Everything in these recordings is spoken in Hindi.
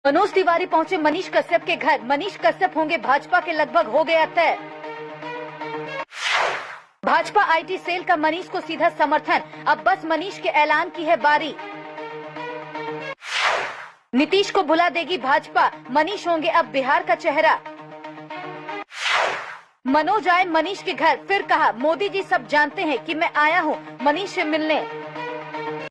मनोज तिवारी पहुंचे मनीष कश्यप के घर। मनीष कश्यप होंगे भाजपा के, लगभग हो गया तय। भाजपा आईटी सेल का मनीष को सीधा समर्थन, अब बस मनीष के ऐलान की है बारी। नीतीश को भुला देगी भाजपा, मनीष होंगे अब बिहार का चेहरा। मनोज आए मनीष के घर, फिर कहा मोदी जी सब जानते हैं कि मैं आया हूं मनीष से मिलने।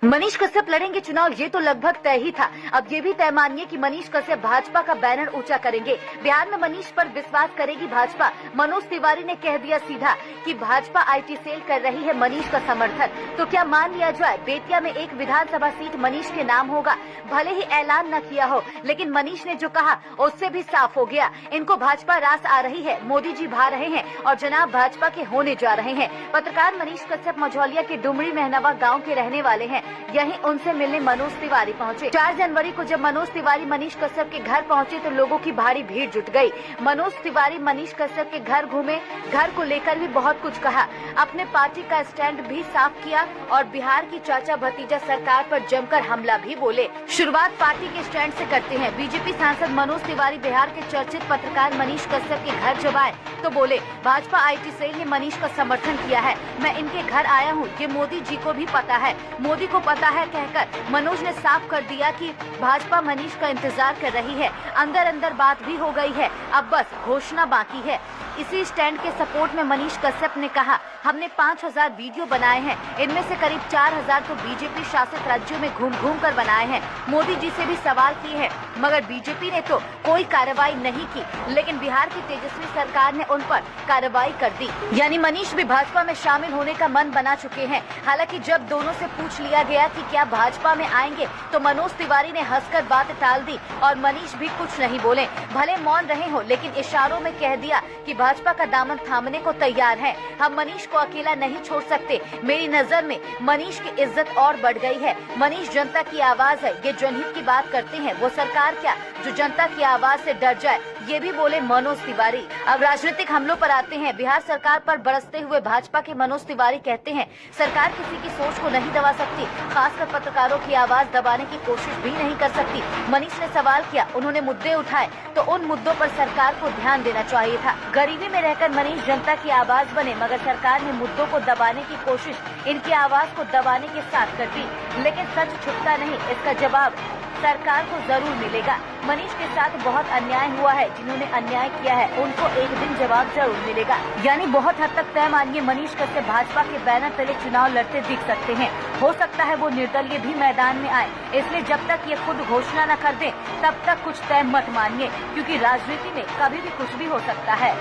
मनीष कश्यप लड़ेंगे चुनाव, ये तो लगभग तय ही था। अब ये भी तय मानिए कि मनीष कश्यप भाजपा का बैनर ऊंचा करेंगे। बिहार में मनीष पर विश्वास करेगी भाजपा। मनोज तिवारी ने कह दिया सीधा कि भाजपा आईटी सेल कर रही है मनीष का समर्थन, तो क्या मान लिया जाए बेतिया में एक विधानसभा सीट मनीष के नाम होगा। भले ही ऐलान न किया हो, लेकिन मनीष ने जो कहा उससे भी साफ हो गया, इनको भाजपा रास आ रही है, मोदी जी भा रहे हैं और जनाब भाजपा के होने जा रहे हैं। पत्रकार मनीष कश्यप मझौलिया के डुमरी मेहनवा गाँव के रहने वाले हैं। यहीं उनसे मिलने मनोज तिवारी पहुंचे। 4 जनवरी को जब मनोज तिवारी मनीष कश्यप के घर पहुंचे तो लोगों की भारी भीड़ जुट गई। मनोज तिवारी मनीष कश्यप के घर घूमे, घर को लेकर भी बहुत कुछ कहा, अपने पार्टी का स्टैंड भी साफ किया और बिहार की चाचा भतीजा सरकार पर जमकर हमला भी बोले। शुरुआत पार्टी के स्टैंड से करते हैं। बीजेपी सांसद मनोज तिवारी बिहार के चर्चित पत्रकार मनीष कश्यप के घर जब आए तो बोले भाजपा आईटी सेल ने मनीष का समर्थन किया है, मैं इनके घर आया हूँ, ये मोदी जी को भी पता है, मोदी को पता है कहकर मनोज ने साफ कर दिया कि भाजपा मनीष का इंतजार कर रही है। अंदर अंदर बात भी हो गई है, अब बस घोषणा बाकी है। इसी स्टैंड के सपोर्ट में मनीष कश्यप ने कहा हमने 5000 वीडियो बनाए हैं, इनमें से करीब 4000 तो बीजेपी शासित राज्यों में घूम घूम कर बनाए हैं। मोदी जी से भी सवाल किए हैं, मगर बीजेपी ने तो कोई कार्रवाई नहीं की, लेकिन बिहार की तेजस्वी सरकार ने उन पर कार्रवाई कर दी। यानी मनीष भी भाजपा में शामिल होने का मन बना चुके हैं। हालांकि जब दोनों से पूछ लिया गया कि क्या भाजपा में आएंगे तो मनोज तिवारी ने हंसकर बात टाल दी और मनीष भी कुछ नहीं बोले। भले मौन रहे हो, लेकिन इशारों में कह दिया कि भाजपा का दामन थामने को तैयार है, हम मनीष को अकेला नहीं छोड़ सकते। मेरी नजर में मनीष की इज्जत और बढ़ गई है। मनीष जनता की आवाज है, ये जनहित की बात करते हैं, वो सरकार क्या जो जनता की आवाज से डर जाए, ये भी बोले मनोज तिवारी। अब राजनीतिक हमलों पर आते हैं। बिहार सरकार पर बरसते हुए भाजपा के मनोज तिवारी कहते हैं सरकार किसी की सोच को नहीं दबा सकती, खासकर पत्रकारों की आवाज दबाने की कोशिश भी नहीं कर सकती। मनीष ने सवाल किया, उन्होंने मुद्दे उठाए तो उन मुद्दों पर सरकार को ध्यान देना चाहिए था। गरीबी में रहकर मनीष जनता की आवाज बने, मगर सरकार ने मुद्दों को दबाने की कोशिश इनकी आवाज को दबाने के साथ कर दी। लेकिन सच छुपता नहीं, इसका जवाब सरकार को जरूर मिलेगा। मनीष के साथ बहुत अन्याय हुआ है, जिन्होंने अन्याय किया है उनको एक दिन जवाब जरूर मिलेगा। यानी बहुत हद तक तय मानिए मनीष कश्यप भाजपा के बैनर तले चुनाव लड़ते दिख सकते हैं। हो सकता है वो निर्दलीय भी मैदान में आए, इसलिए जब तक ये खुद घोषणा न कर दे तब तक कुछ तय मत मानिए, क्योंकि राजनीति में कभी भी कुछ भी हो सकता है।